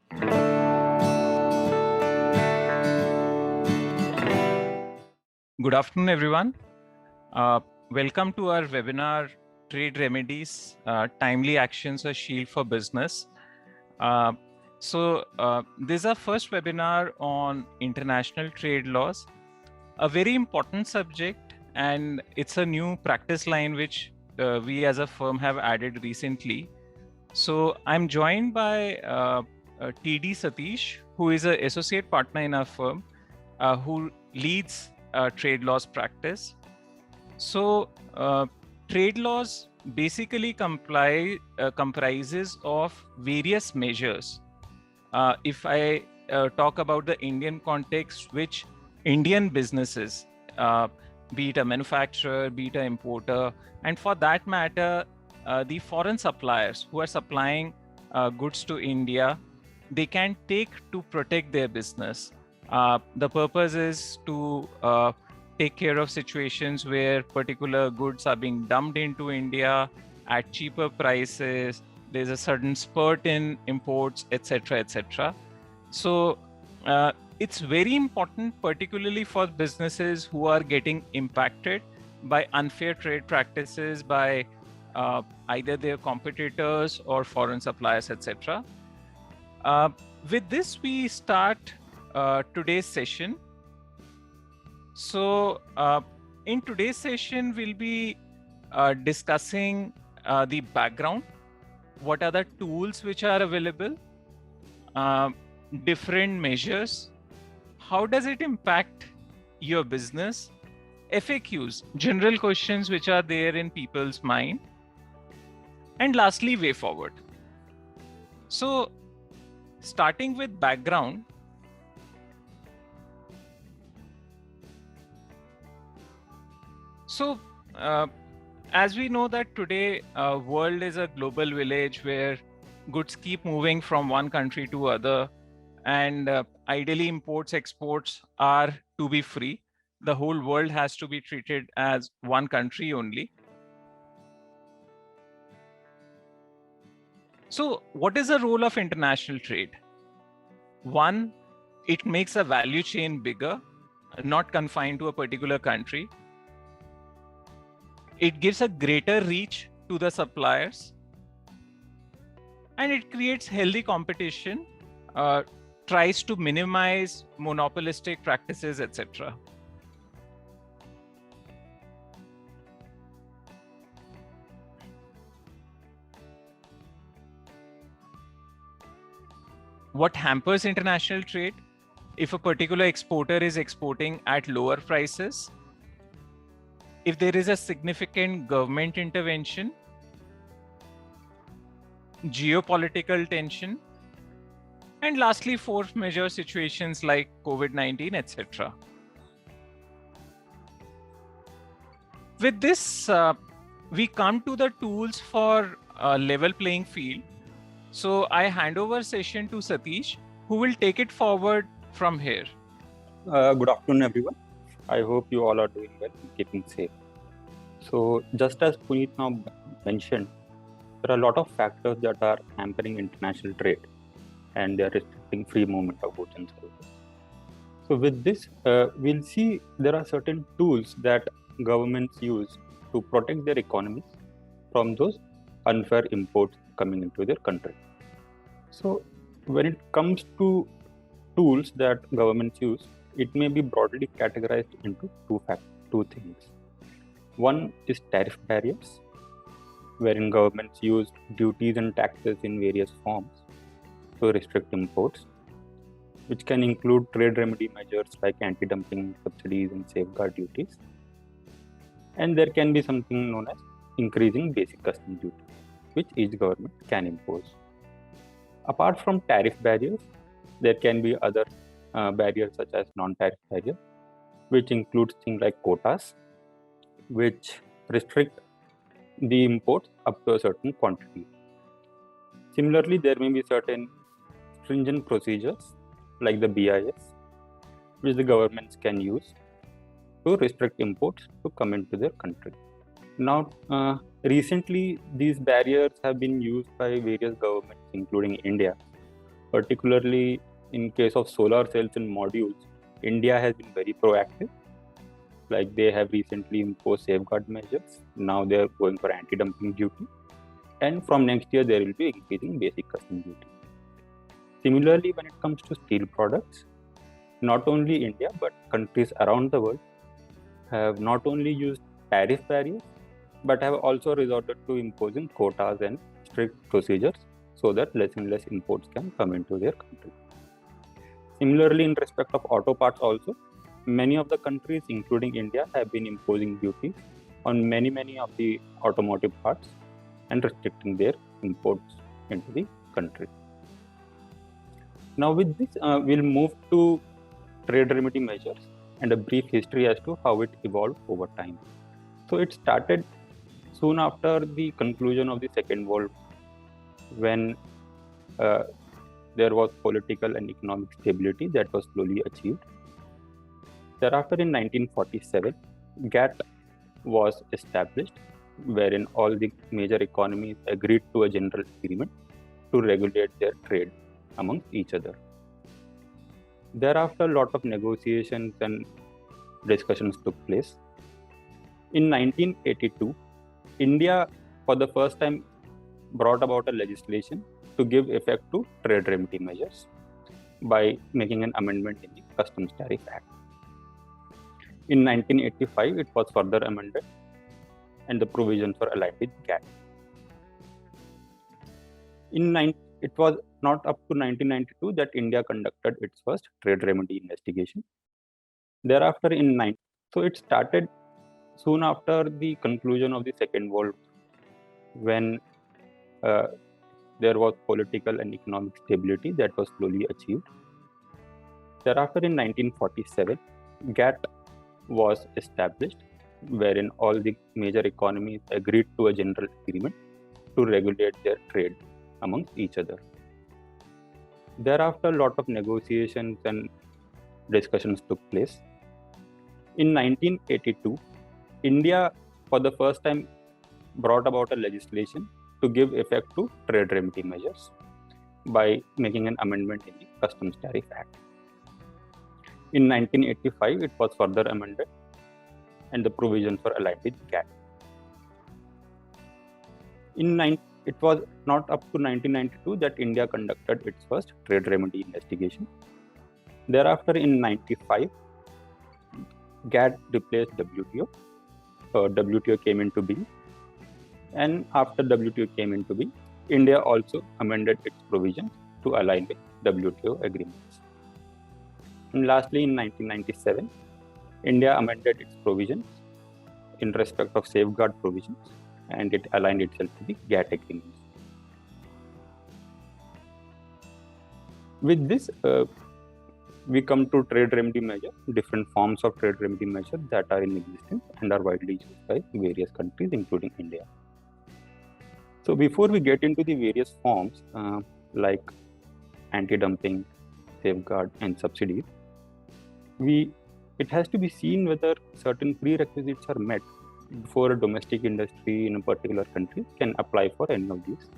Good afternoon, everyone. Welcome to our webinar, Trade Remedies, Timely Actions, a Shield for Business. This is our first webinar on international trade laws, a very important subject, and it's a new practice line which we as a firm have added recently. So I'm joined by TD Satish, who is an associate partner in our firm, who leads trade laws practice. So trade laws basically comprises of various measures. If I talk about the Indian context, which Indian businesses, be it a manufacturer, be it an importer, and for that matter, the foreign suppliers who are supplying goods to India, they can take to protect their business. The purpose is to take care of situations where particular goods are being dumped into India at cheaper prices. There's a sudden spurt in imports, etc., etc. So it's very important, particularly for businesses who are getting impacted by unfair trade practices by either their competitors or foreign suppliers, etc. With this, we start today's session. So in today's session, we'll be discussing the background, what are the tools which are available, different measures, how does it impact your business, FAQs, general questions which are there in people's mind, and lastly, way forward. So starting with background, so as we know that today world is a global village where goods keep moving from one country to other, and ideally imports exports are to be free. The whole world has to be treated as one country only. So what is the role of international trade? One, it makes a value chain bigger, not confined to a particular country. It gives a greater reach to the suppliers, and it creates healthy competition, tries to minimize monopolistic practices, etc. What hampers international trade? If a particular exporter is exporting at lower prices, if there is a significant government intervention, geopolitical tension, and lastly, force majeure situations like COVID-19, etc. With this, we come to the tools for level playing field. So I hand over session to Satish, who will take it forward from here. Good afternoon, everyone. I hope you all are doing well and keeping safe. So, just as Puneet now mentioned, there are a lot of factors that are hampering international trade, and they are restricting free movement of goods and services. So, with this, we'll see there are certain tools that governments use to protect their economies from those unfair imports coming into their country. So, when it comes to tools that governments use, it may be broadly categorized into two things. One is tariff barriers, wherein governments use duties and taxes in various forms to restrict imports, which can include trade remedy measures like anti-dumping subsidies and safeguard duties. And there can be something known as increasing basic customs duty, which each government can impose. Apart from tariff barriers, there can be other barriers such as non-tariff barriers, which includes things like quotas, which restrict the imports up to a certain quantity. Similarly, there may be certain stringent procedures like the BIS, which the governments can use to restrict imports to come into their country. Now, recently, these barriers have been used by various governments, including India, Particularly in case of solar cells and modules, India has been very proactive. Like they have recently imposed safeguard measures. Now they are going for anti-dumping duty. And from next year, there will be increasing basic custom duty. Similarly, when it comes to steel products, not only India, but countries around the world have not only used tariff barriers, but have also resorted to imposing quotas and strict procedures so that less and less imports can come into their country. Similarly, in respect of auto parts also, many of the countries, including India, have been imposing duties on many of the automotive parts and restricting their imports into the country. Now with this, we'll move to trade remedy measures and a brief history as to how it evolved over time. So it started soon after the conclusion of the Second World War, when there was political and economic stability that was slowly achieved. Thereafter, in 1947, GATT was established, wherein all the major economies agreed to a general agreement to regulate their trade amongst each other. Thereafter, a lot of negotiations and discussions took place. In 1982, India, for the first time, brought about a legislation to give effect to trade remedy measures by making an amendment in the Customs Tariff Act. In 1985, it was further amended and the provisions were aligned with GATT. It was not up to 1992 that India conducted its first trade remedy investigation. Thereafter, so it started soon after the conclusion of the Second World War, when there was political and economic stability that was slowly achieved. Thereafter, in 1947, GATT was established, wherein all the major economies agreed to a general agreement to regulate their trade amongst each other. Thereafter, a lot of negotiations and discussions took place. In 1982, India, for the first time, brought about a legislation to give effect to trade remedy measures by making an amendment in the Customs Tariff Act. In 1985, it was further amended and the provisions were aligned with GATT. It was not up to 1992 that India conducted its first trade remedy investigation. Thereafter, in 1995, GATT replaced WTO. WTO came into being. And after WTO came into being, India also amended its provisions to align with WTO agreements. And lastly, in 1997, India amended its provisions in respect of safeguard provisions, and it aligned itself to the GATT agreements. With this, we come to trade remedy measure, different forms of trade remedy measure that are in existence and are widely used by various countries, including India. So before we get into the various forms like anti-dumping, safeguard, and subsidies, it has to be seen whether certain prerequisites are met before a domestic industry in a particular country can apply for any of these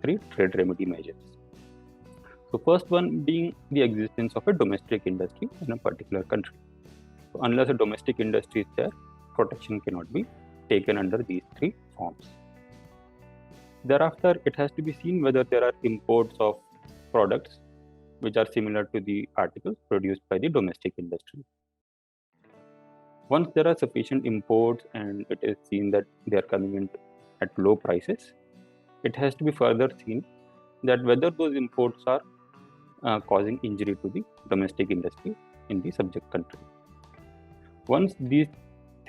three trade remedy measures. So first one being the existence of a domestic industry in a particular country. So unless a domestic industry is there, protection cannot be taken under these three forms. Thereafter, it has to be seen whether there are imports of products which are similar to the articles produced by the domestic industry. Once there are sufficient imports and it is seen that they are coming in at low prices, it has to be further seen that whether those imports are causing injury to the domestic industry in the subject country. Once these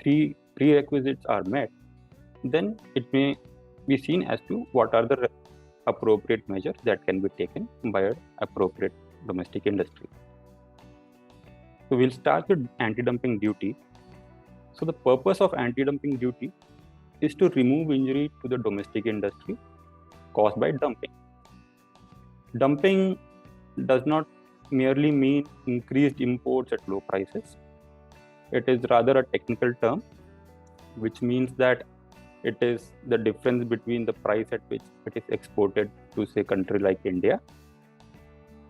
three prerequisites are met, then it may be seen as to what are the appropriate measures that can be taken by an appropriate domestic industry. So we'll start with anti-dumping duty. So the purpose of anti-dumping duty is to remove injury to the domestic industry caused by dumping. Dumping does not merely mean increased imports at low prices. It is rather a technical term, which means that it is the difference between the price at which it is exported to, say, a country like India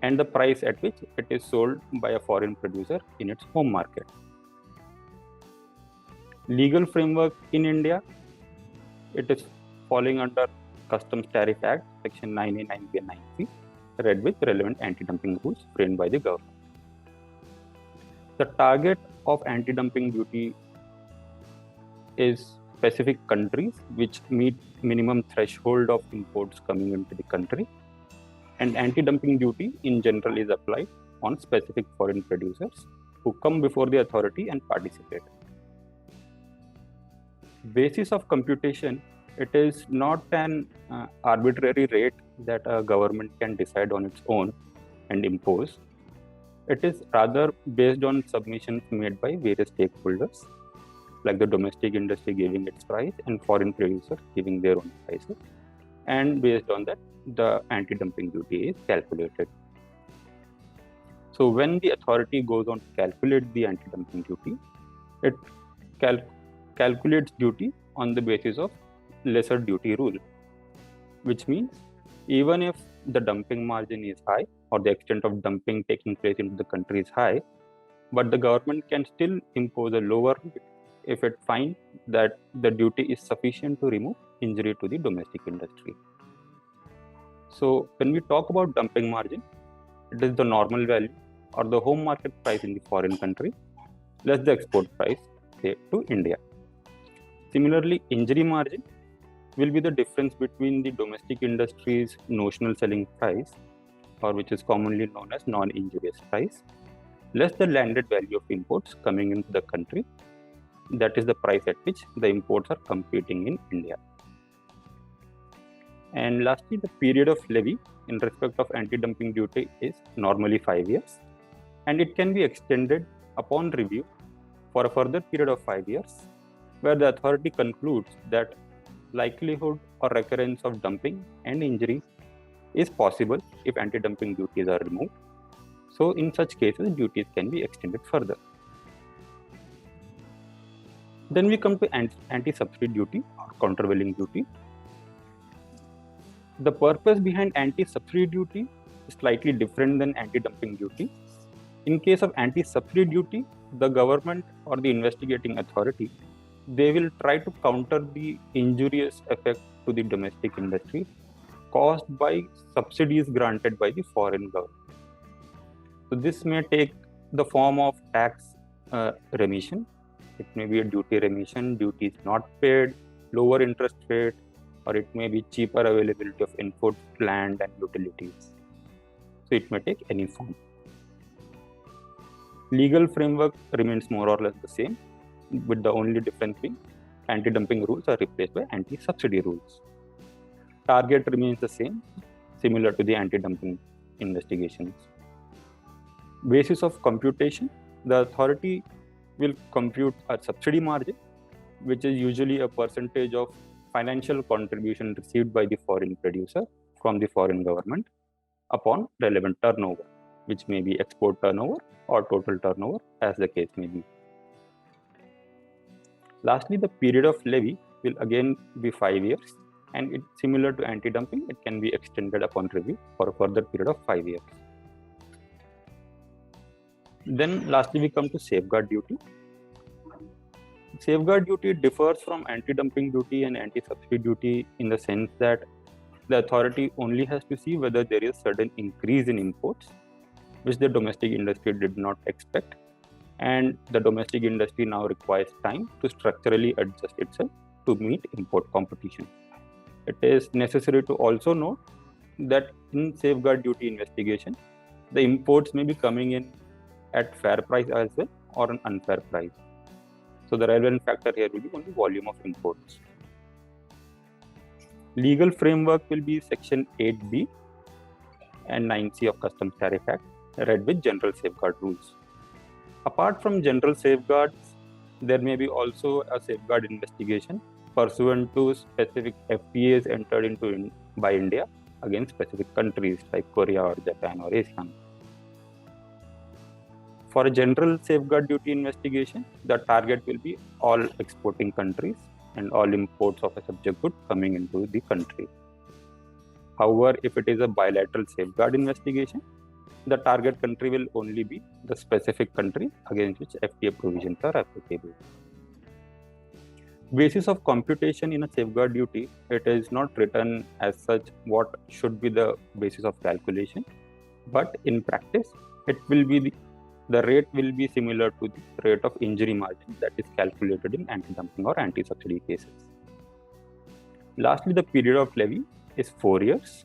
and the price at which it is sold by a foreign producer in its home market. Legal framework in India, it is falling under Customs Tariff Act, Section 9A, 9B and 9C, read with relevant anti-dumping rules framed by the government. The target of anti-dumping duty is specific countries which meet minimum threshold of imports coming into the country, and anti-dumping duty in general is applied on specific foreign producers who come before the authority and participate. Basis of computation, it is not an arbitrary rate that a government can decide on its own and impose. It is rather based on submissions made by various stakeholders, like the domestic industry giving its price and foreign producers giving their own prices. And based on that, the anti-dumping duty is calculated. So when the authority goes on to calculate the anti-dumping duty, it calculates duty on the basis of lesser duty rule, which means even if the dumping margin is high or the extent of dumping taking place into the country is high, but the government can still impose a lower rate if it finds that the duty is sufficient to remove injury to the domestic industry. So when we talk about dumping margin, it is the normal value or the home market price in the foreign country less the export price paid to India. Similarly, injury margin will be the difference between the domestic industry's notional selling price, or which is commonly known as non-injurious price, less the landed value of imports coming into the country. That is the price at which the imports are competing in India. And lastly, the period of levy in respect of anti-dumping duty is normally 5 years, and it can be extended upon review for a further period of 5 years, where the authority concludes that likelihood or recurrence of dumping and injury is possible if anti-dumping duties are removed. So in such cases, duties can be extended further. Then we come to anti-subsidy duty or countervailing duty. The purpose behind anti-subsidy duty is slightly different than anti-dumping duty. In case of anti-subsidy duty, the government or the investigating authority, they will try to counter the injurious effect to the domestic industry caused by subsidies granted by the foreign government. So this may take the form of tax remission. It may be a duty remission, duty is not paid, lower interest rate, or it may be cheaper availability of input, land and utilities. So it may take any form. Legal framework remains more or less the same, with the only difference being anti-dumping rules are replaced by anti-subsidy rules. Target remains the same, similar to the anti-dumping investigations. Basis of computation, the authority will compute a subsidy margin, which is usually a percentage of financial contribution received by the foreign producer from the foreign government upon relevant turnover, which may be export turnover or total turnover, as the case may be. Lastly, the period of levy will again be 5 years, and it's similar to anti-dumping. It can be extended upon review for a further period of 5 years. Then lastly, we come to safeguard duty. Safeguard duty differs from anti-dumping duty and anti-subsidy duty in the sense that the authority only has to see whether there is certain increase in imports, which the domestic industry did not expect, and the domestic industry now requires time to structurally adjust itself to meet import competition. It is necessary to also note that in safeguard duty investigation, the imports may be coming in at fair price as well or an unfair price. So the relevant factor here will be only volume of imports. Legal framework will be Section 8B and 9C of Customs Tariff Act, read with general safeguard rules. Apart from general safeguards, there may be also a safeguard investigation pursuant to specific FTAs entered into by India against specific countries like Korea or Japan or ASEAN. For a general safeguard duty investigation, the target will be all exporting countries and all imports of a subject good coming into the country. However, if it is a bilateral safeguard investigation, the target country will only be the specific country against which FTA provisions are applicable. Basis of computation in a safeguard duty, it is not written as such what should be the basis of calculation, but in practice, it will be the rate will be similar to the rate of injury margin that is calculated in anti-dumping or anti-subsidy cases. Lastly, the period of levy is 4 years,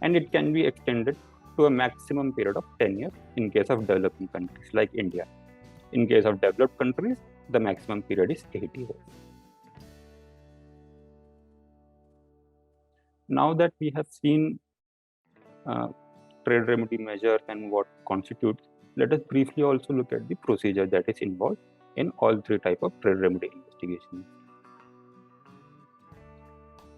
and it can be extended to a maximum period of 10 years in case of developing countries like India. In case of developed countries, the maximum period is 8 years. Now that we have seen trade remedy measures and what constitutes, let us briefly also look at the procedure that is involved in all three types of trade remedy investigations.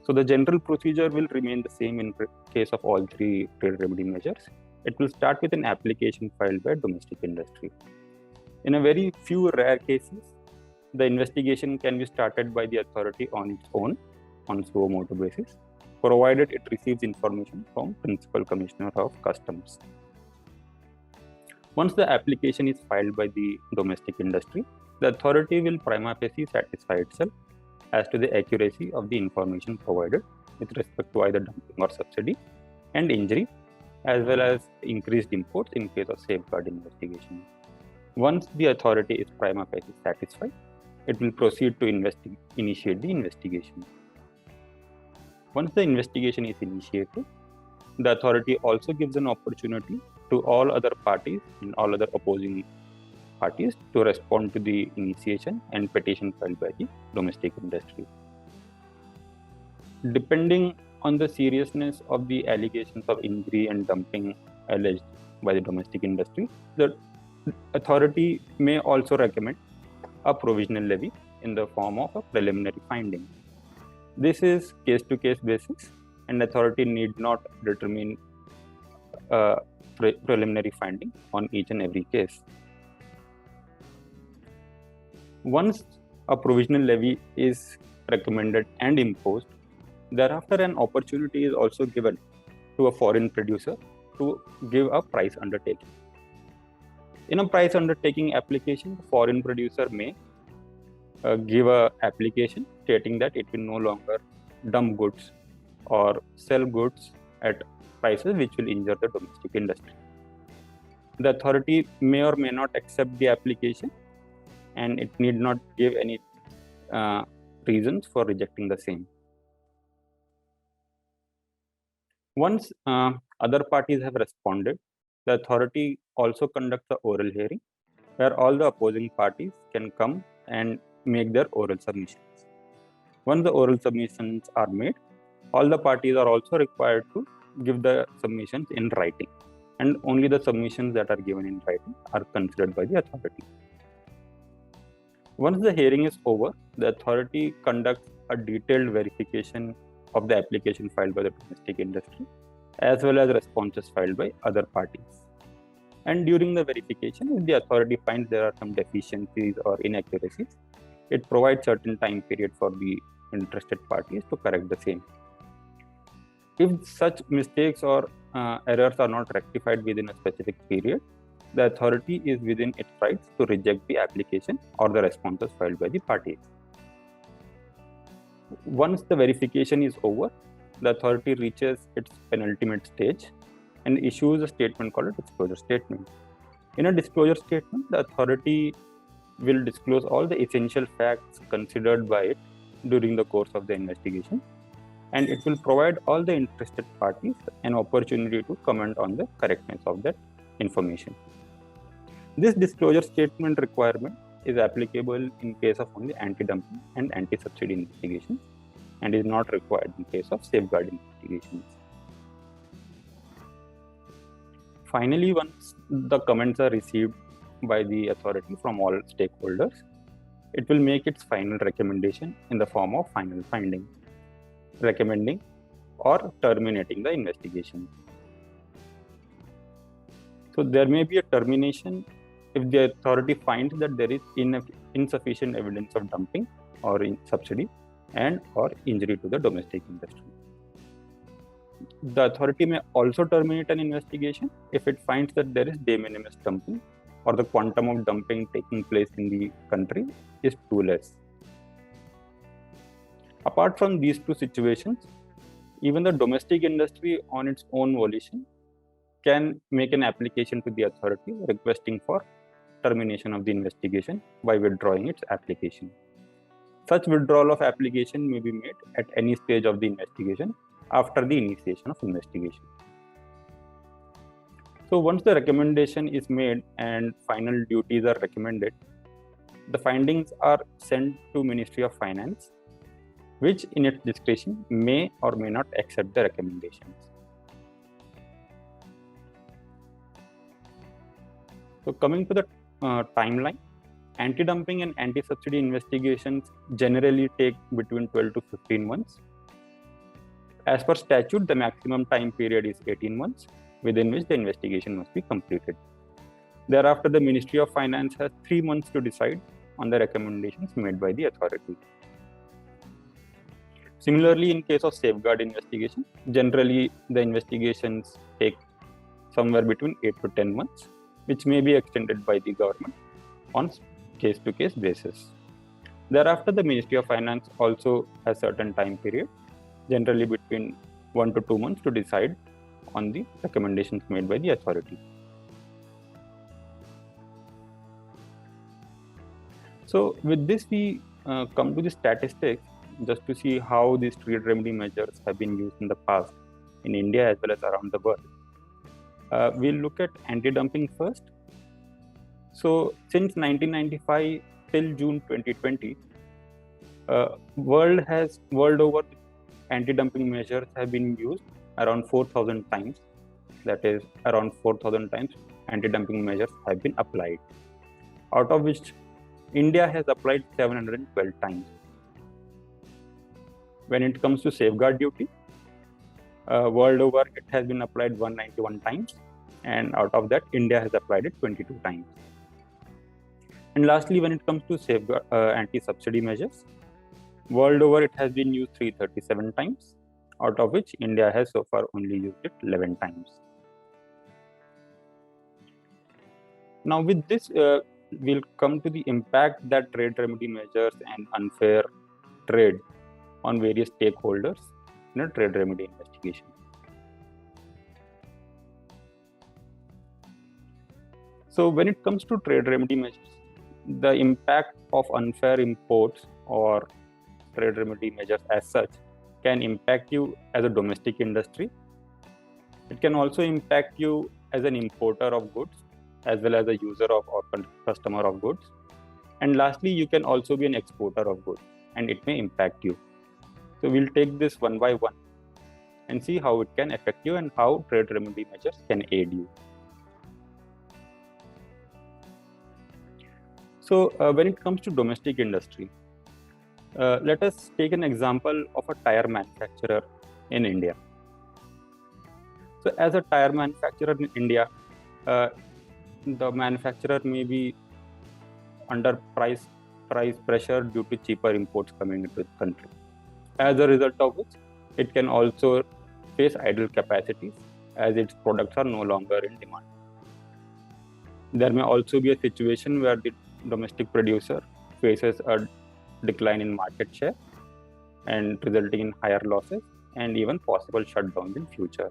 So the general procedure will remain the same in case of all three trade remedy measures. It will start with an application filed by domestic industry. In a very few rare cases, the investigation can be started by the authority on its own, on suo motu basis, provided it receives information from Principal Commissioner of Customs. Once the application is filed by the domestic industry, the authority will prima facie satisfy itself as to the accuracy of the information provided with respect to either dumping or subsidy and injury, as well as increased imports in case of safeguard investigation. Once the authority is prima facie satisfied, it will proceed to initiate the investigation. Once the investigation is initiated, the authority also gives an opportunity to all other parties and all other opposing parties to respond to the initiation and petition filed by the domestic industry. Depending on the seriousness of the allegations of injury and dumping alleged by the domestic industry, the authority may also recommend a provisional levy in the form of a preliminary finding. This is case-to-case basis, and authority need not determine a preliminary finding on each and every case. Once a provisional levy is recommended and imposed, thereafter an opportunity is also given to a foreign producer to give a price undertaking. In a price undertaking application, the foreign producer may give an application stating that it will no longer dump goods or sell goods at prices which will injure the domestic industry. The authority may or may not accept the application, and it need not give any reasons for rejecting the same. Once other parties have responded, the authority also conducts the oral hearing where all the opposing parties can come and make their oral submissions. Once the oral submissions are made, all the parties are also required to give the submissions in writing, and only the submissions that are given in writing are considered by the authority. Once the hearing is over, the authority conducts a detailed verification of the application filed by the domestic industry, as well as responses filed by other parties. And during the verification, if the authority finds there are some deficiencies or inaccuracies, it provides certain time period for the interested parties to correct the same. If such mistakes or errors are not rectified within a specific period, the authority is within its rights to reject the application or the responses filed by the parties. Once the verification is over, the authority reaches its penultimate stage and issues a statement called a disclosure statement. In a disclosure statement, the authority will disclose all the essential facts considered by it during the course of the investigation, and it will provide all the interested parties an opportunity to comment on the correctness of that information. This disclosure statement requirement is applicable in case of only anti-dumping and anti-subsidy investigations and is not required in case of safeguard investigations. Finally, once the comments are received by the authority from all stakeholders, it will make its final recommendation in the form of final finding, recommending or terminating the investigation. So there may be a termination if the authority finds that there is insufficient evidence of dumping or subsidy and or injury to the domestic industry. The authority may also terminate an investigation if it finds that there is de minimis dumping or the quantum of dumping taking place in the country is too less. Apart from these two situations, even the domestic industry on its own volition can make an application to the authority requesting for termination of the investigation by withdrawing its application. Such withdrawal of application may be made at any stage of the investigation after the initiation of investigation. So once the recommendation is made and final duties are recommended, the findings are sent to Ministry of Finance, which in its discretion may or may not accept the recommendations. So coming to the timeline, anti-dumping and anti-subsidy investigations generally take between 12 to 15 months. As per statute, the maximum time period is 18 months, within which the investigation must be completed. Thereafter, the Ministry of Finance has 3 months to decide on the recommendations made by the authority. Similarly, in case of safeguard investigation, generally the investigations take somewhere between 8 to 10 months, which may be extended by the government on case-to-case basis. Thereafter, the Ministry of Finance also has certain time period, generally between 1 to 2 months, to decide on the recommendations made by the authority. So with this, we come to the statistics just to see how these trade remedy measures have been used in the past in India as well as around the world. We'll look at anti-dumping first. So since 1995 till June 2020, world over, anti-dumping measures have been used around 4,000 times. That is, around 4,000 times anti-dumping measures have been applied, out of which India has applied 712 times. When it comes to safeguard duty, world over it has been applied 191 times, and out of that India has applied it 22 times. And lastly, when it comes to safeguard anti-subsidy measures, world over it has been used 337 times, out of which India has so far only used it 11 times. Now with this, we'll come to the impact that trade remedy measures and unfair trade on various stakeholders in a trade remedy investigation. So when it comes to trade remedy measures, the impact of unfair imports or trade remedy measures as such can impact you as a domestic industry. It can also impact you as an importer of goods, as well as a user of or customer of goods. And lastly, you can also be an exporter of goods, and it may impact you. So we'll take this one by one and see how it can affect you and how trade remedy measures can aid you. So when it comes to domestic industry, let us take an example of a tire manufacturer in India. So as a tire manufacturer in India, the manufacturer may be under price pressure due to cheaper imports coming into the country. As a result of which, it can also face idle capacities as its products are no longer in demand. There may also be a situation where the domestic producer faces a decline in market share and resulting in higher losses and even possible shutdowns in future.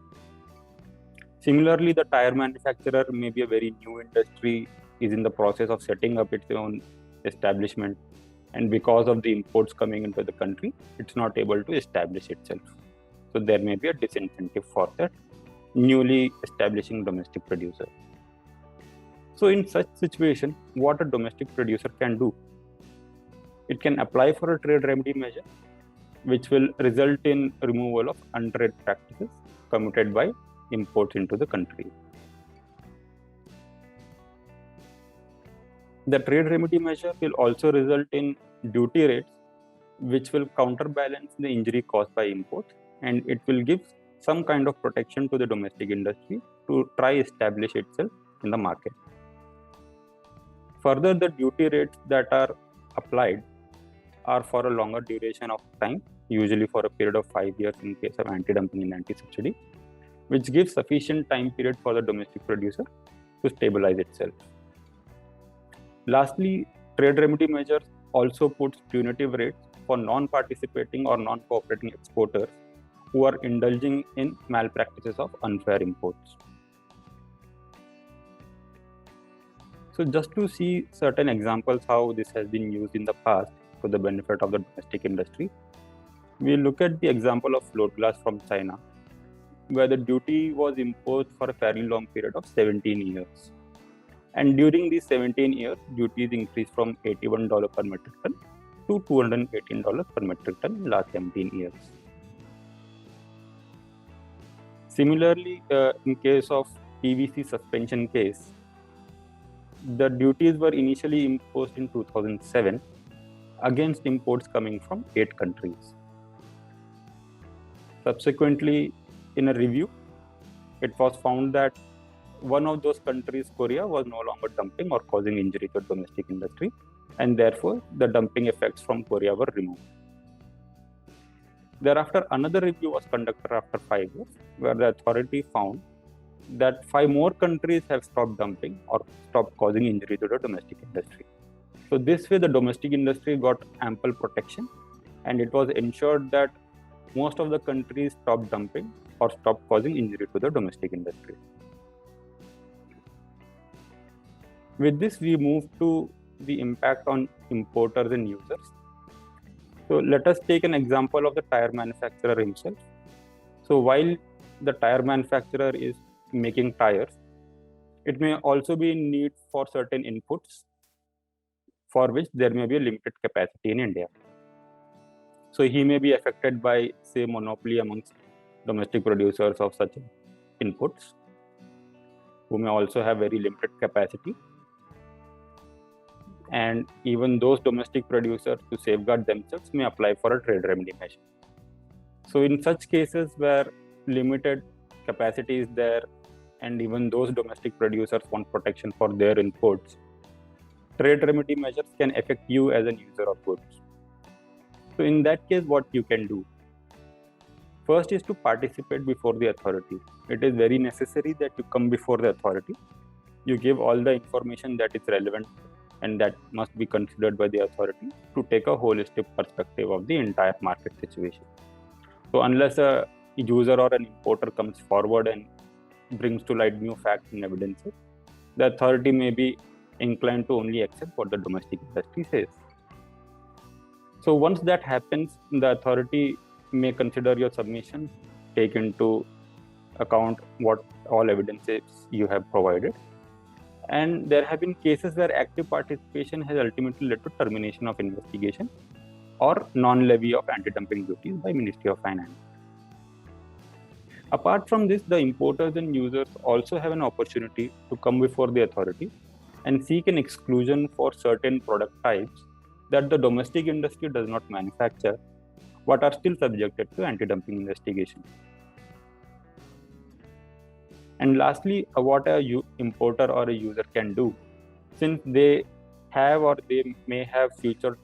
Similarly, the tire manufacturer may be a very new industry, is in the process of setting up its own establishment, and because of the imports coming into the country, it's not able to establish itself. So there may be a disincentive for that newly establishing domestic producer. So in such situation, what a domestic producer can do? It can apply for a trade remedy measure, which will result in removal of untrade practices committed by imports into the country. The trade remedy measure will also result in duty rates, which will counterbalance the injury caused by imports, and it will give some kind of protection to the domestic industry to try establish itself in the market. Further, the duty rates that are applied are for a longer duration of time, usually for a period of 5 years in case of anti-dumping and anti-subsidy, which gives sufficient time period for the domestic producer to stabilize itself. Lastly, trade remedy measures also puts punitive rates for non-participating or non-cooperating exporters who are indulging in malpractices of unfair imports. So just to see certain examples how this has been used in the past for the benefit of the domestic industry, we look at the example of float glass from China, where the duty was imposed for a fairly long period of 17 years. And during these 17 years, duties increased from $81 per metric ton to $218 per metric ton in last 17 years. Similarly, in case of PVC suspension case, the duties were initially imposed in 2007 against imports coming from 8 countries. Subsequently, in a review, it was found that one of those countries, Korea, was no longer dumping or causing injury to the domestic industry, and therefore the dumping effects from Korea were removed. Thereafter, another review was conducted after 5 years, where the authority found that 5 more countries have stopped dumping or stopped causing injury to the domestic industry. So this way, the domestic industry got ample protection, and it was ensured that most of the countries stopped dumping or stopped causing injury to the domestic industry. With this, we move to the impact on importers and users. So let us take an example of the tire manufacturer himself. So while the tire manufacturer is making tires, it may also be in need for certain inputs for which there may be a limited capacity in India. So he may be affected by, say, monopoly amongst domestic producers of such inputs, who may also have very limited capacity. And even those domestic producers, to safeguard themselves, may apply for a trade remedy measure. So in such cases where limited capacity is there, and even those domestic producers want protection for their inputs, trade remedy measures can affect you as an user of goods. So in that case, what you can do? First is to participate before the authority. It is very necessary that you come before the authority. You give all the information that is relevant and that must be considered by the authority to take a holistic perspective of the entire market situation. So unless a user or an importer comes forward and brings to light new facts and evidences, the authority may be inclined to only accept what the domestic industry says. So once that happens, the authority may consider your submission, take into account what all evidences you have provided. And there have been cases where active participation has ultimately led to termination of investigation or non-levy of anti-dumping duties by Ministry of Finance. Apart from this, the importers and users also have an opportunity to come before the authority and seek an exclusion for certain product types that the domestic industry does not manufacture, but are still subjected to anti-dumping investigation. And lastly, what a importer or a user can do, since they have or they may have future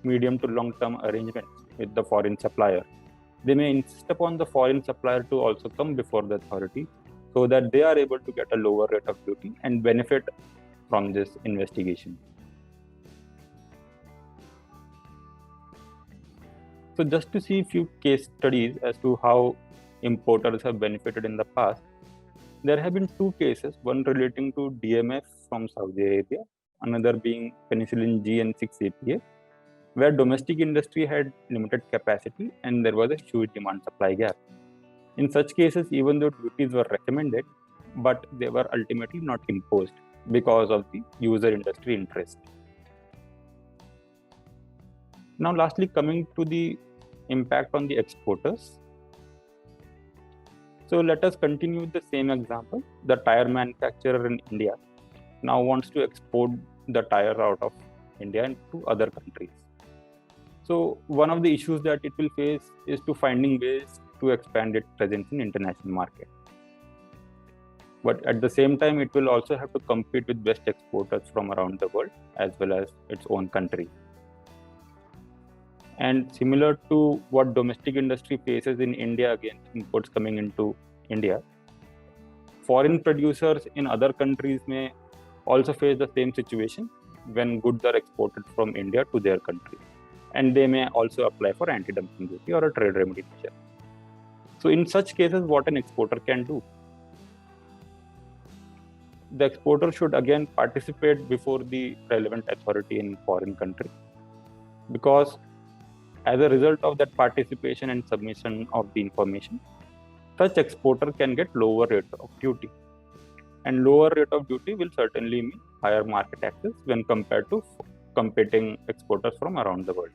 medium to long-term arrangements with the foreign supplier, they may insist upon the foreign supplier to also come before the authority so that they are able to get a lower rate of duty and benefit from this investigation. So just to see a few case studies as to how importers have benefited in the past, there have been 2 cases, one relating to DMF from Saudi Arabia, another being penicillin G and 6-APA, where domestic industry had limited capacity and there was a huge demand-supply gap. In such cases, even though duties were recommended, but they were ultimately not imposed because of the user industry interest. Now, lastly, coming to the impact on the exporters. So let us continue with the same example. The tire manufacturer in India now wants to export the tire out of India into other countries. So one of the issues that it will face is to finding ways to expand its presence in international market. But at the same time, it will also have to compete with best exporters from around the world as well as its own country. And similar to what domestic industry faces in India against imports coming into India, foreign producers in other countries may also face the same situation when goods are exported from India to their country, and they may also apply for anti-dumping duty or a trade remedy measure. So in such cases, what an exporter can do? The exporter should again participate before the relevant authority in foreign country, because as a result of that participation and submission of the information, such exporter can get lower rate of duty. And lower rate of duty will certainly mean higher market access when compared to competing exporters from around the world.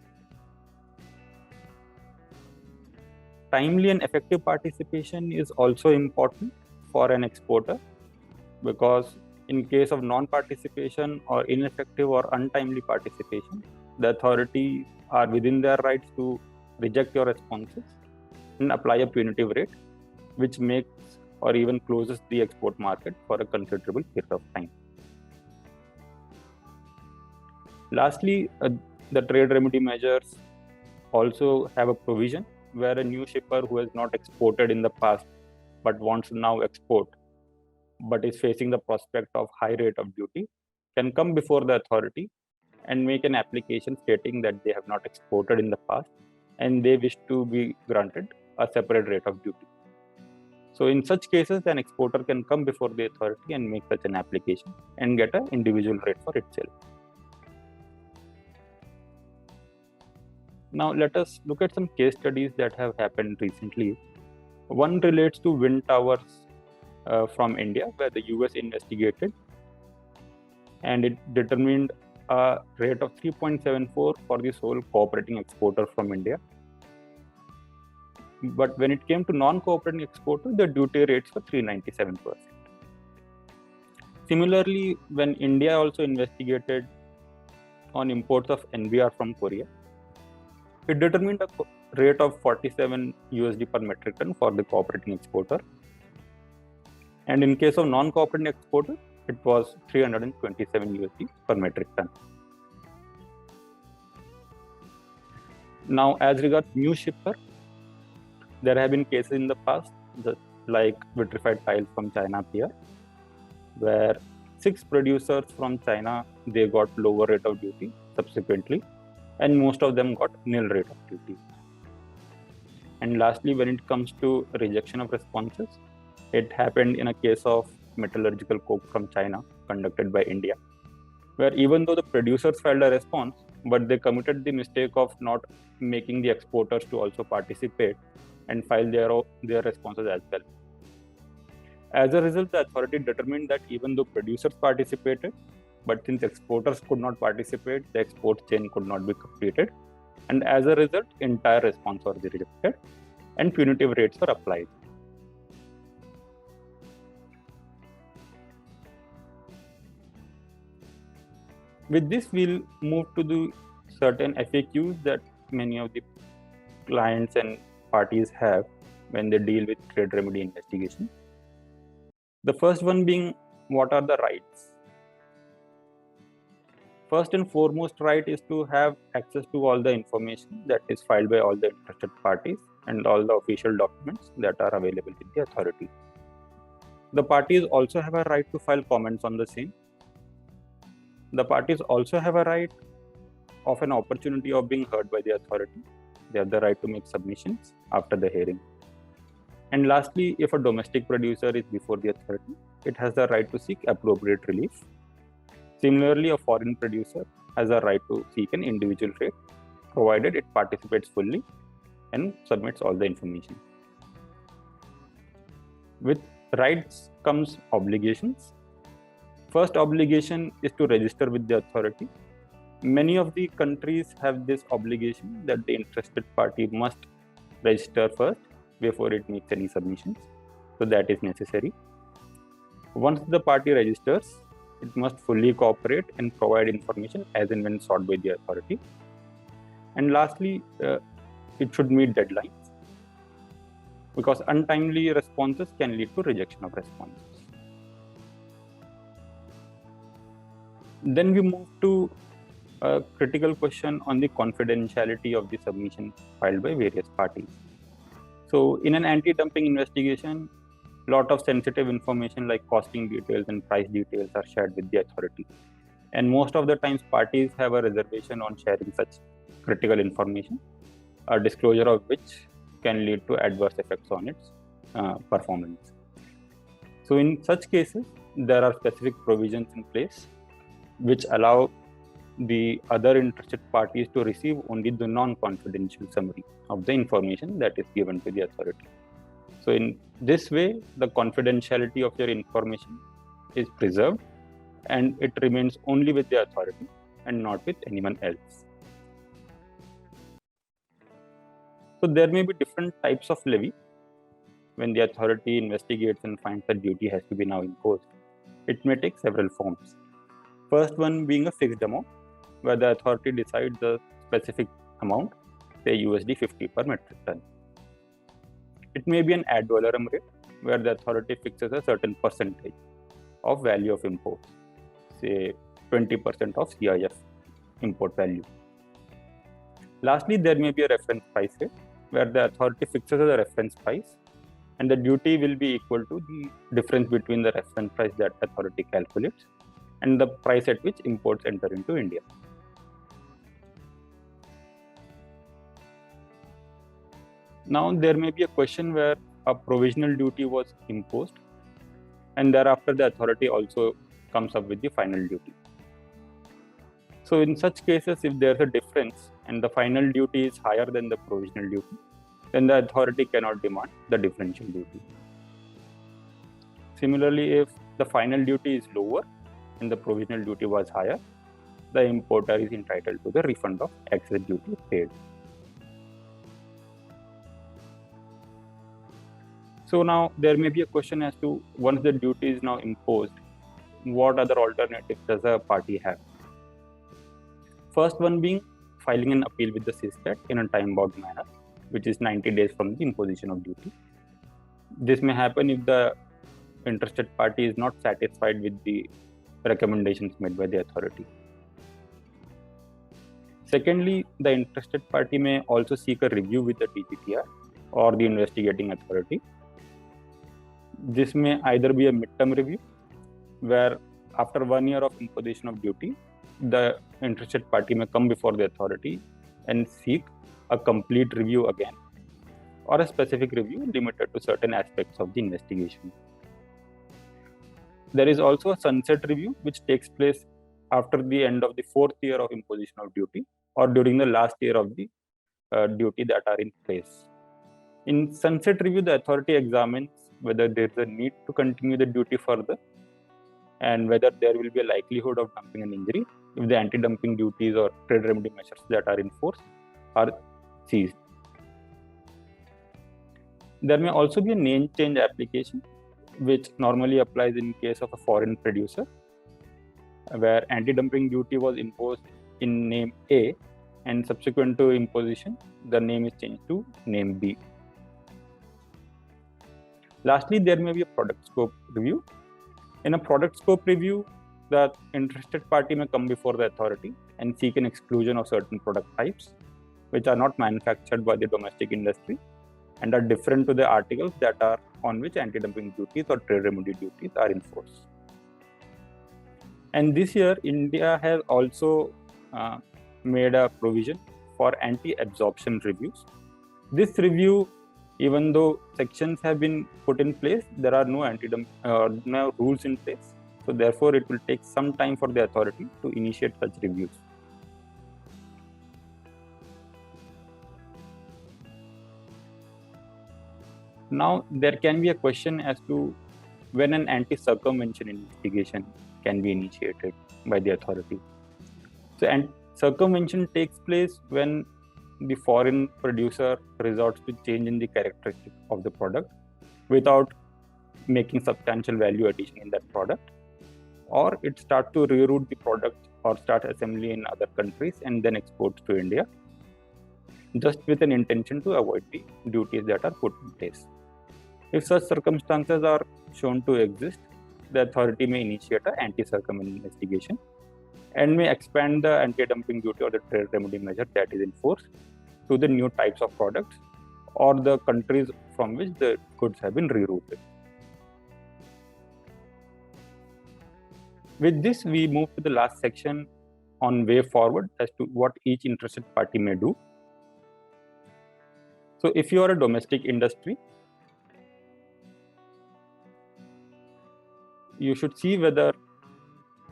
Timely and effective participation is also important for an exporter, because in case of non-participation or ineffective or untimely participation, the authorities are within their rights to reject your responses and apply a punitive rate, which makes or even closes the export market for a considerable period of time. Lastly, the trade remedy measures also have a provision where a new shipper who has not exported in the past but wants to now export but is facing the prospect of high rate of duty can come before the authority and make an application stating that they have not exported in the past and they wish to be granted a separate rate of duty. So in such cases, an exporter can come before the authority and make such an application and get an individual rate for itself. Now let us look at some case studies that have happened recently. One relates to wind towers from India, where the US investigated and it determined a rate of 3.74 for the sole cooperating exporter from India. But when it came to non-cooperating exporter, the duty rates were 397%. Similarly, when India also investigated on imports of NBR from Korea, it determined a rate of 47 USD per metric ton for the cooperating exporter. And in case of non-cooperating exporter, it was 327 USD per metric ton. Now, as regards new shipper, there have been cases in the past, like vitrified tiles from China here, where 6 producers from China, they got lower rate of duty subsequently, and most of them got nil rate of duty. And lastly, when it comes to rejection of responses, it happened in a case of metallurgical coke from China conducted by India, where even though the producers filed a response, but they committed the mistake of not making the exporters to also participate and file their responses as well. As a result, the authority determined that even though producers participated, but since exporters could not participate, the export chain could not be completed. And as a result, entire response was rejected and punitive rates were applied. With this, we'll move to the certain FAQs that many of the clients and parties have when they deal with trade remedy investigation. The first one being, what are the rights? First and foremost right is to have access to all the information that is filed by all the interested parties and all the official documents that are available with the authority. The parties also have a right to file comments on the same. The parties also have a right of an opportunity of being heard by the authority. They have the right to make submissions after the hearing. And lastly, if a domestic producer is before the authority, it has the right to seek appropriate relief. Similarly, a foreign producer has a right to seek an individual rate, provided it participates fully and submits all the information. With rights comes obligations. First obligation is to register with the authority. Many of the countries have this obligation that the interested party must register first before it makes any submissions. So that is necessary. Once the party registers, it must fully cooperate and provide information as and when sought by the authority. And lastly, it should meet deadlines, because untimely responses can lead to rejection of responses. Then we move to a critical question on the confidentiality of the submission filed by various parties. So in an anti-dumping investigation, lot of sensitive information like costing details and price details are shared with the authority. And most of the times, parties have a reservation on sharing such critical information, a disclosure of which can lead to adverse effects on its performance. So, in such cases, there are specific provisions in place which allow the other interested parties to receive only the non-confidential summary of the information that is given to the authority. So, in this way, the confidentiality of your information is preserved and it remains only with the authority and not with anyone else. So there may be different types of levy when the authority investigates and finds that duty has to be now imposed. It may take several forms. First one being a fixed amount, where the authority decides a specific amount, say $50 per metric ton. It may be an ad valorem rate, where the authority fixes a certain percentage of value of imports, say 20% of CIF import value. Lastly, there may be a reference price rate, where the authority fixes a reference price and the duty will be equal to the difference between the reference price that authority calculates and the price at which imports enter into India. Now, there may be a question where a provisional duty was imposed and thereafter the authority also comes up with the final duty. So in such cases, if there's a difference and the final duty is higher than the provisional duty, then the authority cannot demand the differential duty. Similarly, if the final duty is lower and the provisional duty was higher, the importer is entitled to the refund of excess duty paid. So now there may be a question as to, once the duty is now imposed, what other alternatives does a party have? First one being filing an appeal with the CISCAT in a time-bound manner, which is 90 days from the imposition of duty. This may happen if the interested party is not satisfied with the recommendations made by the authority. Secondly, the interested party may also seek a review with the DGTR or the investigating authority. This may either be a midterm review, where after 1 year of imposition of duty, the interested party may come before the authority and seek a complete review again, or a specific review limited to certain aspects of the investigation. There is also a sunset review, which takes place after the end of the 4th year of imposition of duty or during the last year of the duty that are in place. In sunset review, the authority examines whether there is a need to continue the duty further and whether there will be a likelihood of dumping an injury if the anti-dumping duties or trade remedy measures that are in force are seized. There may also be a name change application, which normally applies in case of a foreign producer, where anti-dumping duty was imposed in name A and subsequent to imposition, the name is changed to name B. Lastly, there may be a product scope review. In a product scope review, the interested party may come before the authority and seek an exclusion of certain product types which are not manufactured by the domestic industry and are different to the articles that are on which anti-dumping duties or trade remedy duties are in force. And this year, India has also made a provision for anti-absorption reviews. This review, even though sections have been put in place, there are no no rules in place. So therefore, it will take some time for the authority to initiate such reviews. Now, there can be a question as to when an anti-circumvention investigation can be initiated by the authority. So, circumvention takes place when the foreign producer resorts to change in the characteristics of the product without making substantial value addition in that product, or it starts to reroute the product or start assembly in other countries and then exports to India, just with an intention to avoid the duties that are put in place. If such circumstances are shown to exist, the authority may initiate an anti-circumvention investigation and may expand the anti-dumping duty or the trade remedy measure that is in force to the new types of products or the countries from which the goods have been rerouted. With this, we move to the last section on way forward as to what each interested party may do. So if you are a domestic industry, you should see whether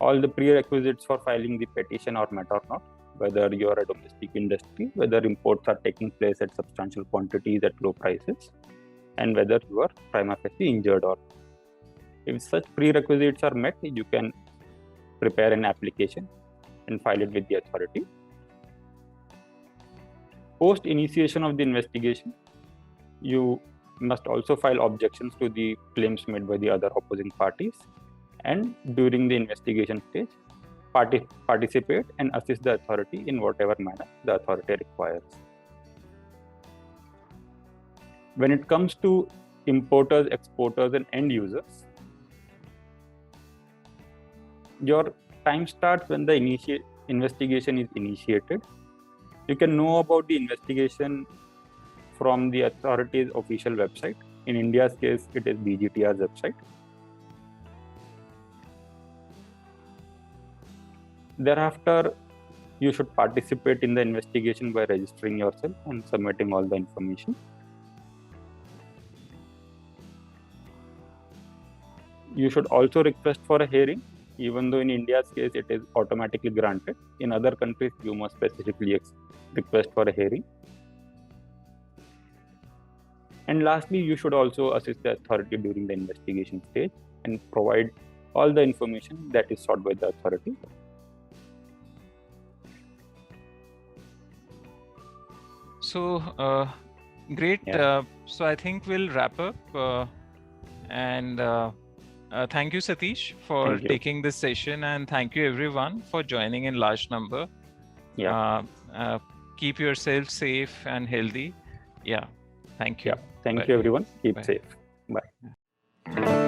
all the prerequisites for filing the petition are met or not, whether you are a domestic industry, whether imports are taking place at substantial quantities at low prices, and whether you are prima facie injured or not. If such prerequisites are met, you can prepare an application and file it with the authority. Post initiation of the investigation, you must also file objections to the claims made by the other opposing parties, and during the investigation stage, participate and assist the authority in whatever manner the authority requires. When it comes to importers, exporters, and end users, your time starts when the investigation is initiated. You can know about the investigation from the authority's official website. In India's case, it is BGTR's website. Thereafter, you should participate in the investigation by registering yourself and submitting all the information. You should also request for a hearing, even though in India's case it is automatically granted. In other countries, you must specifically request for a hearing. And lastly, you should also assist the authority during the investigation stage and provide all the information that is sought by the authority. So, great. Yeah. So I think we'll wrap up. And thank you, Satish, for taking this session. And thank you, everyone, for joining in large number. Yeah. Keep yourself safe and healthy. Yeah. Thank you. Yeah. Thank you, everyone. Keep safe. Bye.